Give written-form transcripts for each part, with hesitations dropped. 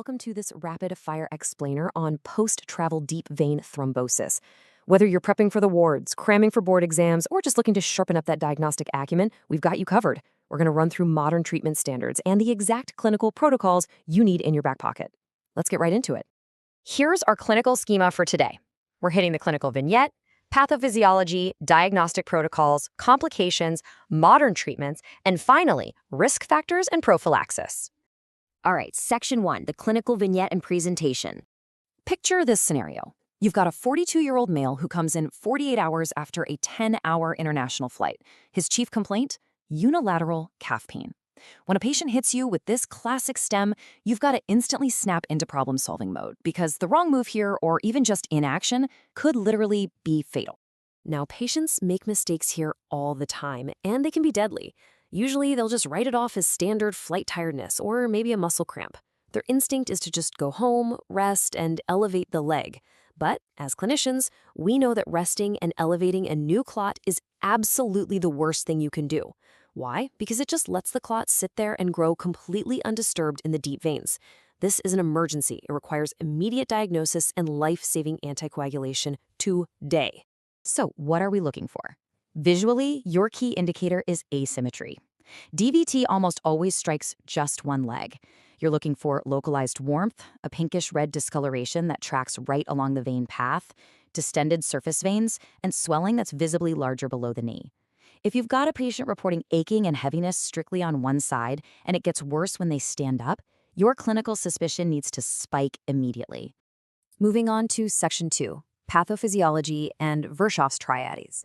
welcome to this rapid-fire explainer on post-travel deep vein thrombosis. Whether you're prepping for the wards, cramming for board exams, or just looking to sharpen up that diagnostic acumen, we've got you covered. We're going to run through modern treatment standards and the exact clinical protocols you need in your back pocket. Let's get right into it. Here's our clinical schema for today. We're hitting the clinical vignette, pathophysiology, diagnostic protocols, complications, modern treatments, and finally, risk factors and prophylaxis. All right, Section 1, the clinical vignette and presentation. Picture this scenario. You've got a 42-year-old male who comes in 48 hours after a 10-hour international flight. His chief complaint? Unilateral calf pain. When a patient hits you with this classic stem, you've got to instantly snap into problem-solving mode because the wrong move here, or even just inaction, could literally be fatal. Now, patients make mistakes here all the time, and they can be deadly. Usually, they'll just write it off as standard flight tiredness or maybe a muscle cramp. Their instinct is to just go home, rest, and elevate the leg. But as clinicians, we know that resting and elevating a new clot is absolutely the worst thing you can do. Why? Because it just lets the clot sit there and grow completely undisturbed in the deep veins. This is an emergency. It requires immediate diagnosis and life-saving anticoagulation today. So, what are we looking for? Visually, your key indicator is asymmetry. DVT almost always strikes just one leg. You're looking for localized warmth, a pinkish-red discoloration that tracks right along the vein path, distended surface veins, and swelling that's visibly larger below the knee. If you've got a patient reporting aching and heaviness strictly on one side, and it gets worse when they stand up, your clinical suspicion needs to spike immediately. Moving on to Section 2, pathophysiology and Virchow's triades.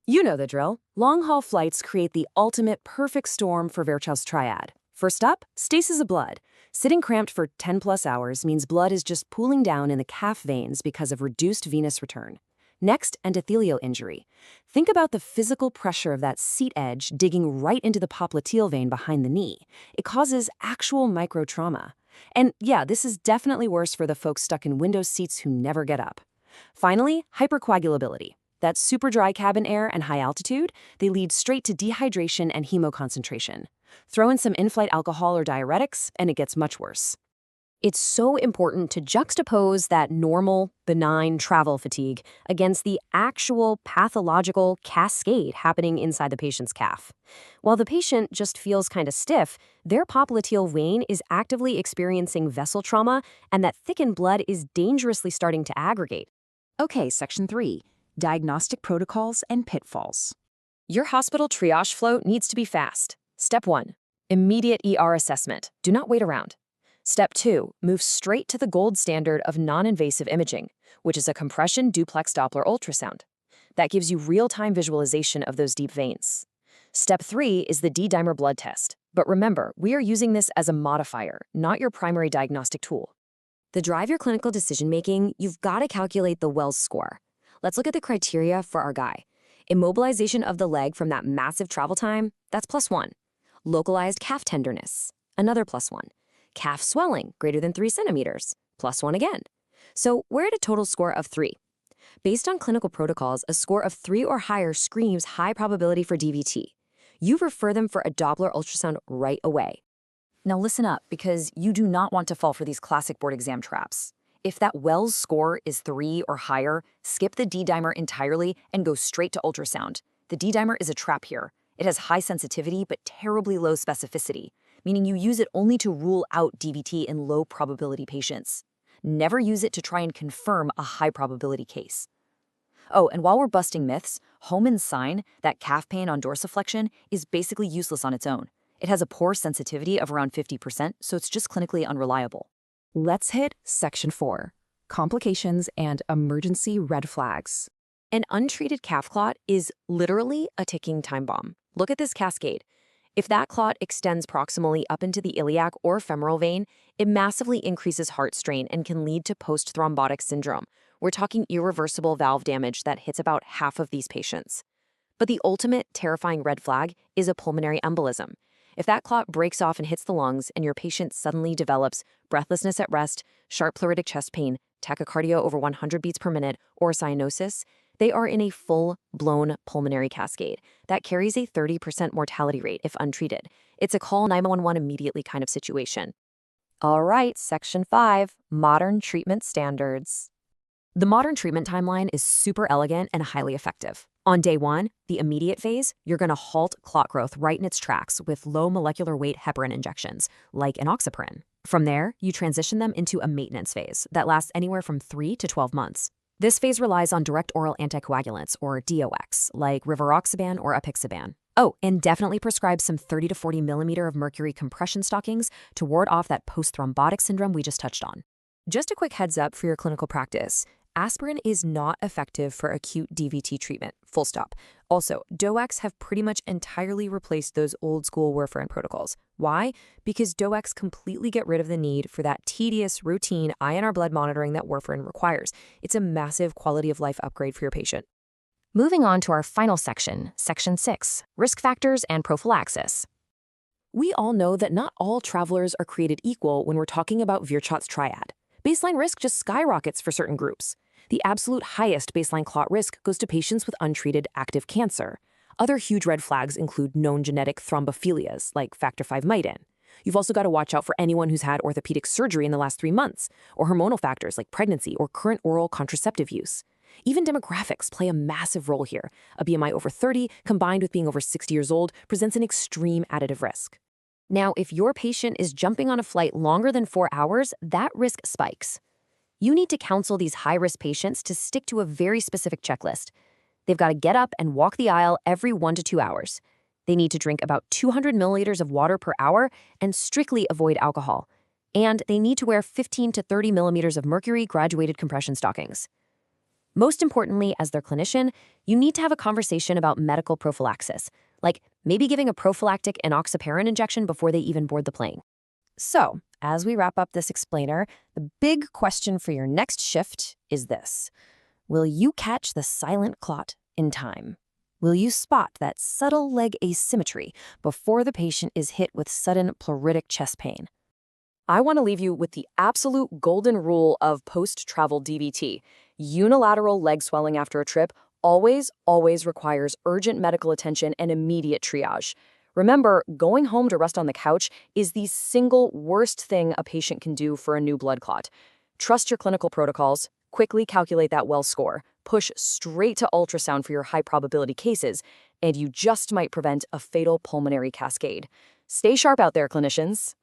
You know the drill. Long-haul flights create the ultimate perfect storm for Virchow's triad. First up, stasis of blood. Sitting cramped for 10+ hours means blood is just pooling down in the calf veins because of reduced venous return. Next, endothelial injury. Think about the physical pressure of that seat edge digging right into the popliteal vein behind the knee. It causes actual microtrauma. And yeah, this is definitely worse for the folks stuck in window seats who never get up. Finally, hypercoagulability. That super dry cabin air and high altitude, they lead straight to dehydration and hemoconcentration. Throw in some in-flight alcohol or diuretics, and it gets much worse. It's so important to juxtapose that normal, benign travel fatigue against the actual pathological cascade happening inside the patient's calf. While the patient just feels kind of stiff, their popliteal vein is actively experiencing vessel trauma, and that thickened blood is dangerously starting to aggregate. Okay, Section 3. Diagnostic protocols and pitfalls. Your hospital triage flow needs to be fast. Step 1, immediate ER assessment. Do not wait around. Step 2, move straight to the gold standard of non-invasive imaging, which is a compression duplex Doppler ultrasound. That gives you real-time visualization of those deep veins. Step 3 is the D-dimer blood test. But remember, we are using this as a modifier, not your primary diagnostic tool. To drive your clinical decision-making, you've got to calculate the Wells score. Let's look at the criteria for our guy. Immobilization of the leg from that massive travel time, that's +1. Localized calf tenderness, another +1. Calf swelling greater than 3 centimeters, +1 again. So we're at a total score of 3. Based on clinical protocols, a score of 3 or higher screams high probability for DVT. You refer them for a Doppler ultrasound right away. Now listen up, because you do not want to fall for these classic board exam traps. If that Wells score is 3 or higher, skip the D-dimer entirely and go straight to ultrasound. The D-dimer is a trap here. It has high sensitivity but terribly low specificity, meaning you use it only to rule out DVT in low probability patients. Never use it to try and confirm a high probability case. Oh, and while we're busting myths, Homan's sign, that calf pain on dorsiflexion, is basically useless on its own. It has a poor sensitivity of around 50%, so it's just clinically unreliable. Let's hit Section 4, complications and emergency red flags. An untreated calf clot is literally a ticking time bomb. Look at this cascade. If that clot extends proximally up into the iliac or femoral vein, it massively increases heart strain and can lead to post-thrombotic syndrome. We're talking irreversible valve damage that hits about half of these patients. But the ultimate terrifying red flag is a pulmonary embolism. If that clot breaks off and hits the lungs and your patient suddenly develops breathlessness at rest, sharp pleuritic chest pain, tachycardia over 100 beats per minute, or cyanosis, they are in a full-blown pulmonary cascade that carries a 30% mortality rate if untreated. It's a call 911 immediately kind of situation. All right, Section 5, Modern Treatment Standards. The modern treatment timeline is super elegant and highly effective. On day 1, the immediate phase, you're going to halt clot growth right in its tracks with low molecular weight heparin injections, like enoxaparin. From there, you transition them into a maintenance phase that lasts anywhere from 3 to 12 months. This phase relies on direct oral anticoagulants, or DOACs, like rivaroxaban or apixaban. Oh, and definitely prescribe some 30 to 40 millimeter of mercury compression stockings to ward off that post-thrombotic syndrome we just touched on. Just a quick heads up for your clinical practice. Aspirin is not effective for acute DVT treatment, full stop. Also, DOACs have pretty much entirely replaced those old school warfarin protocols. Why? Because DOACs completely get rid of the need for that tedious, routine INR blood monitoring that warfarin requires. It's a massive quality of life upgrade for your patient. Moving on to our final section, Section 6, Risk Factors and Prophylaxis. We all know that not all travelers are created equal when we're talking about Virchow's Triad. Baseline risk just skyrockets for certain groups. The absolute highest baseline clot risk goes to patients with untreated active cancer. Other huge red flags include known genetic thrombophilias, like factor V Myelin. You've also got to watch out for anyone who's had orthopedic surgery in the last 3 months, or hormonal factors like pregnancy or current oral contraceptive use. Even demographics play a massive role here. A BMI over 30, combined with being over 60 years old, presents an extreme additive risk. Now, if your patient is jumping on a flight longer than 4 hours, that risk spikes. You need to counsel these high-risk patients to stick to a very specific checklist. They've got to get up and walk the aisle every 1 to 2 hours. They need to drink about 200 milliliters of water per hour and strictly avoid alcohol. And they need to wear 15 to 30 millimeters of mercury graduated compression stockings. Most importantly, as their clinician, you need to have a conversation about medical prophylaxis, like maybe giving a prophylactic enoxaparin injection before they even board the plane. So, as we wrap up this explainer, the big question for your next shift is this. Will you catch the silent clot in time? Will you spot that subtle leg asymmetry before the patient is hit with sudden pleuritic chest pain? I want to leave you with the absolute golden rule of post-travel DVT. Unilateral leg swelling after a trip always requires urgent medical attention and immediate triage. Remember, going home to rest on the couch is the single worst thing a patient can do for a new blood clot. Trust your clinical protocols, quickly calculate that well score, push straight to ultrasound for your high probability cases, and you just might prevent a fatal pulmonary cascade. Stay sharp out there, clinicians.